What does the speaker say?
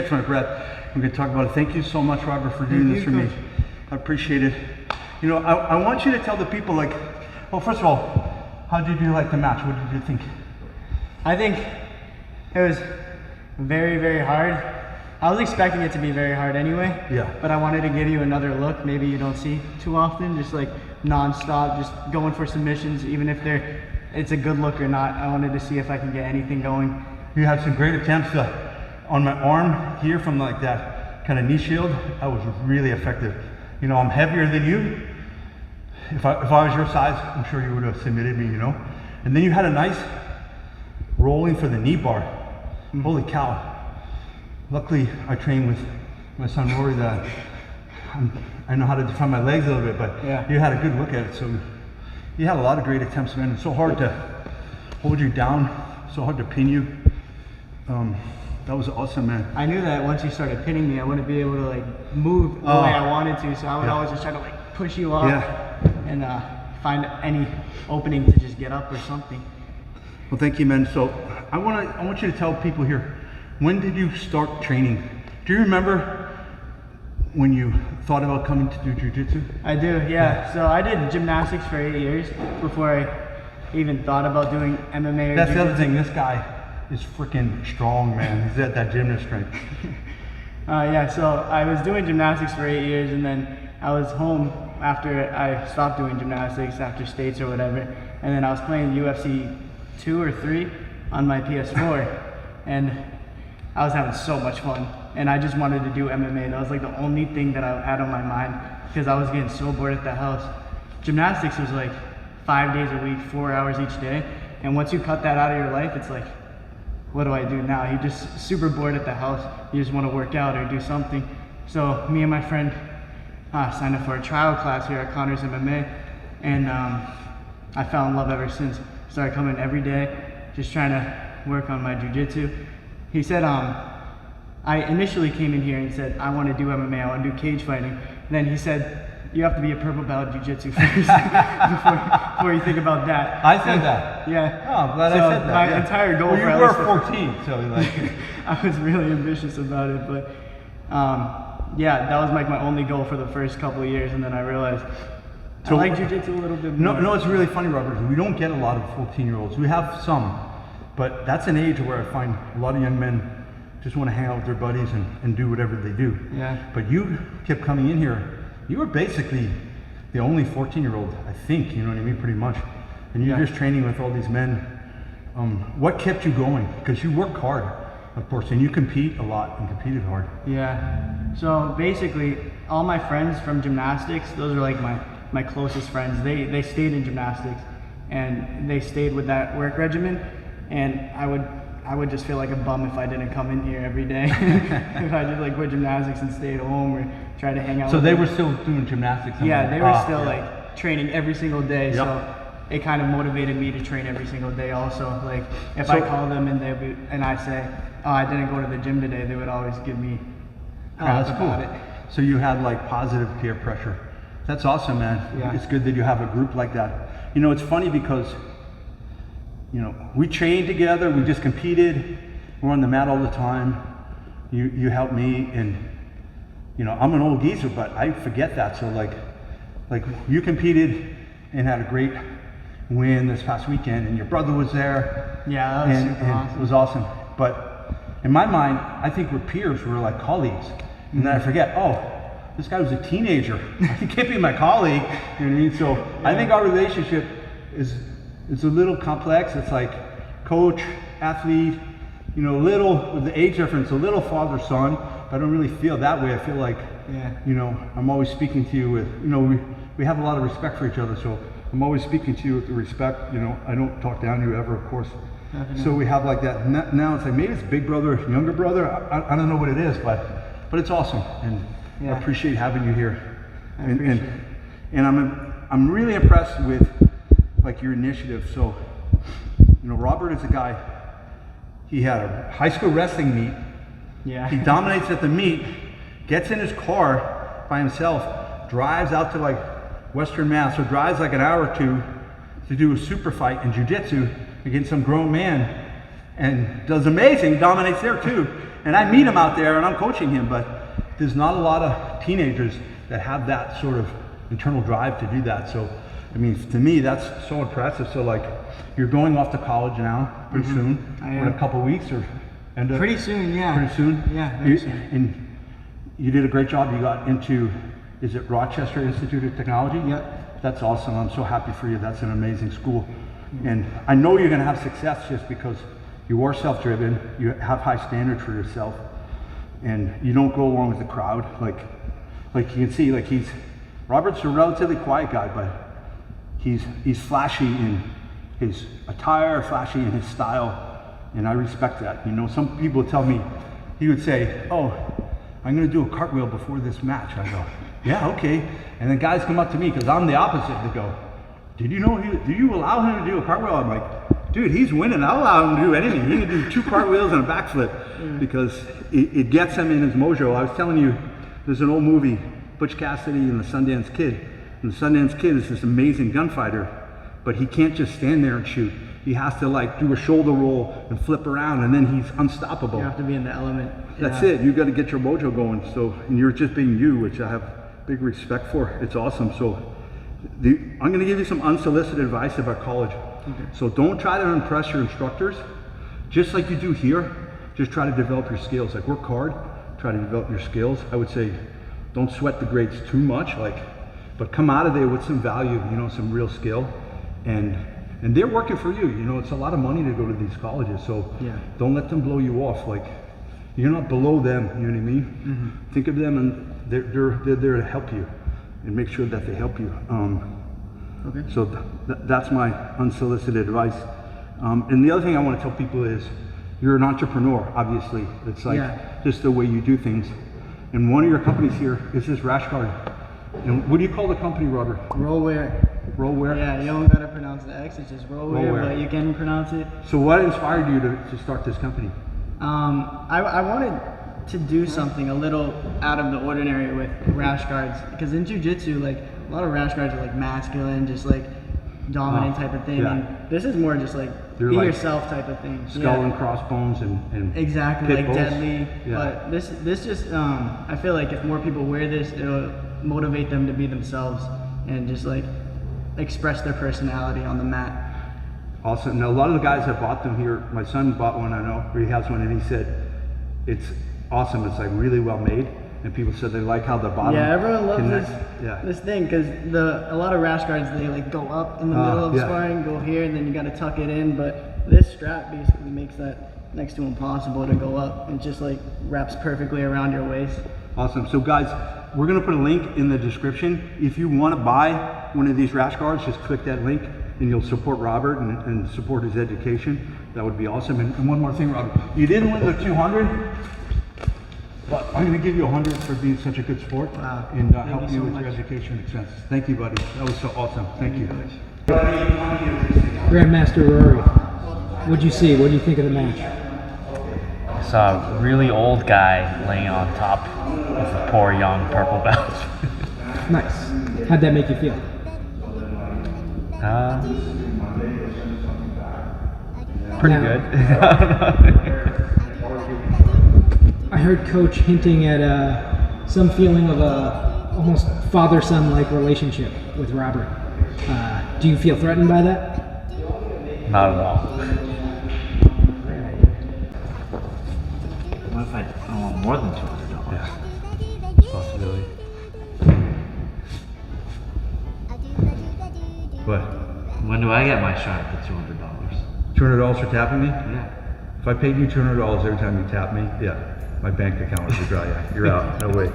Catch my breath. I'm going to talk about it. Thank you so much, Robert, for doing this for me. I appreciate it. You know, I want you to tell the people, like, well, first of all, how did you like the match? What did you think? I think it was very, very hard. I was expecting it to be very hard anyway. Yeah. But I wanted to give you another look maybe you don't see too often, just like non-stop, just going for submissions, even if it's a good look or not. I wanted to see if I can get anything going. You had some great attempts on my arm here from like that kind of knee shield. That was really effective. You know, I'm heavier than you. If I was your size, I'm sure you would have submitted me, you know. And then you had a nice rolling for the knee bar. Mm-hmm. Holy cow. Luckily, I train with my son Rory that I know how to defend my legs a little bit, but yeah, you had a good look at it. So you had a lot of great attempts, man. It's so hard to hold you down, so hard to pin you. That was awesome, man. I knew that once you started pinning me, I wouldn't be able to like move the way I wanted to, so I would always just try to like push you off and find any opening to just get up or something. Well, thank you, man. So I want you to tell people here, when did you start training? Do you remember when you thought about coming to do jiu-jitsu? I do, yeah. So I did gymnastics for 8 years before I even thought about doing MMA or That's jiu-jitsu. The other thing, this guy is freaking strong, man. He's at that gymnast strength. Yeah, so I was doing gymnastics for 8 years, and then I was home after I stopped doing gymnastics, after states or whatever, and then I was playing UFC 2 or 3 on my PS4, and I was having so much fun, and I just wanted to do MMA. That was like the only thing that I had on my mind, because I was getting so bored at the house. Gymnastics was like 5 days a week, 4 hours each day, and once you cut that out of your life, it's like, what do I do now? You're just super bored at the house. You just want to work out or do something. So me and my friend signed up for a trial class here at Connor's MMA, and I fell in love ever since. Started coming every day, just trying to work on my jiu-jitsu. He said, I initially came in here and said, I want to do MMA, I want to do cage fighting. And then he said, you have to be a purple belt jiu-jitsu first before you think about that. I said that? Yeah. Oh, I'm glad I said that. My entire goal you were 14, so like. I was really ambitious about it, but yeah, that was like my only goal for the first couple of years, and then I realized I like jiu-jitsu a little bit more. No, it's really funny, Robert. We don't get a lot of 14-year-olds. We have some, but that's an age where I find a lot of young men just want to hang out with their buddies and do whatever they do. Yeah. But you kept coming in here. You were basically the only 14-year-old, I think, you know what I mean, pretty much. And you're just training with all these men. What kept you going? Because you work hard, of course, and you compete a lot and competed hard. Yeah. So basically, all my friends from gymnastics, those are like my closest friends. They stayed in gymnastics, and they stayed with that work regimen. And I would just feel like a bum if I didn't come in here every day. If I just like quit gymnastics and stayed home or try to hang out. So they were still doing gymnastics? Yeah, they were still like training every single day. So it kind of motivated me to train every single day also. Like if I call them and I say, oh, I didn't go to the gym today, they would always give me crap about it. So you had like positive peer pressure. That's awesome, man. Yeah. It's good that you have a group like that. You know, it's funny because, you know, we trained together, we just competed, we're on the mat all the time. You helped me, and you know, I'm an old geezer, but I forget that. So like you competed and had a great win this past weekend, and your brother was there. Yeah, that was super awesome. It was awesome. But in my mind, I think we're peers, we're like colleagues. And then I forget, oh, this guy was a teenager. He can't be my colleague. You know what I mean? So I think our relationship is a little complex. It's like coach, athlete, you know, with the age difference, a little father-son, but I don't really feel that way. I feel like, you know, I'm always speaking to you with, you know, we have a lot of respect for each other, so I'm always speaking to you with respect. You know, I don't talk down to you ever, of course. Definitely. So we have like that. Now it's like, maybe it's big brother, younger brother. I don't know what it is, but it's awesome, and I appreciate having you here. And I'm really impressed with like your initiative. So, you know, Robert is a guy, he had a high school wrestling meet. Yeah. He dominates at the meet, gets in his car by himself, drives out to like Western Mass, so drives like an hour or two to do a super fight in jiu-jitsu against some grown man. and does amazing, dominates there too. And I meet him out there and I'm coaching him, but there's not a lot of teenagers that have that sort of internal drive to do that. So, I mean, to me, that's so impressive. So like, you're going off to college now pretty soon, in a couple of weeks or end up, pretty soon, yeah. Pretty soon? Yeah, very soon. And you did a great job. You got into, is it Rochester Institute of Technology? Yep. That's awesome. I'm so happy for you. That's an amazing school. And I know you're going to have success just because you are self-driven, you have high standards for yourself, and you don't go along with the crowd. Like you can see, like Robert's a relatively quiet guy, but he's flashy in his attire, flashy in his style, and I respect that. You know, some people tell me, he would say, oh, I'm going to do a cartwheel before this match. I go, yeah, okay. And then guys come up to me, because I'm the opposite, they go, did you allow him to do a cartwheel? I'm like, dude, he's winning. I'll allow him to do anything. He can do 2 cartwheels and a backflip because it gets him in his mojo. I was telling you, there's an old movie, Butch Cassidy and the Sundance Kid. And the Sundance Kid is this amazing gunfighter, but he can't just stand there and shoot. He has to like do a shoulder roll and flip around, and then he's unstoppable. You have to be in the element. That's it. You got to get your mojo going. So, and you're just being you, which I have big respect for. It's awesome. So, I'm going to give you some unsolicited advice about college. Okay. So don't try to impress your instructors, just like you do here. Just try to develop your skills. Like work hard, try to develop your skills. I would say, don't sweat the grades too much. But come out of there with some value. You know, some real skill, and they're working for you. You know, it's a lot of money to go to these colleges. So don't let them blow you off. Like you're not below them. You know what I mean? Mm-hmm. Think of them, and they're there to help you, and make sure that they help you. Okay. So that's my unsolicited advice. And the other thing I want to tell people is, you're an entrepreneur. Obviously, it's like just the way you do things. And one of your companies here is this rash guard. And what do you call the company, Robert? Rollwear. Rollwear? Yeah, you don't gotta pronounce the X, it's just rollwear, but you can pronounce it. So what inspired you to start this company? I wanted to do something a little out of the ordinary with rash guards, because in jiu-jitsu, like a lot of rash guards are like masculine, just like dominant type of thing, and this is more just like be like yourself type of thing. Skull and crossbones and exactly, like bulls. deadly. But this just I feel like if more people wear this, it'll motivate them to be themselves and just like express their personality on the mat. Awesome. Now a lot of the guys that bought them here, my son bought one, I know, or he has one, and he said it's awesome. It's like really well made, and people said they like how the bottom. Yeah, everyone loves this thing, because a lot of rash guards, they like go up in the middle of sparring, go here, and then you got to tuck it in. But this strap basically makes that next to impossible to go up. It just like wraps perfectly around your waist. Awesome. So guys, we're going to put a link in the description. If you want to buy one of these rash guards, just click that link and you'll support Robert and support his education. That would be awesome. And one more thing, Robert, you didn't win the 200, but I'm going to give you 100 for being such a good sport and helping you with your education expenses. Thank you, buddy. That was so awesome. Thank you. Grandmaster Rory, what'd you see? What do you think of the match? I saw a really old guy laying on top of a poor young purple belt. Nice. How'd that make you feel? Pretty good. I heard Coach hinting at some feeling of a almost father-son-like relationship with Robert. Do you feel threatened by that? Not at all. What if I want more than $200? Yeah. Possibility. What? When do I get my shot at the $200? $200 for tapping me? Yeah. If I paid you $200 every time you tap me, yeah, my bank account would be dry. Yeah, you're out. No way.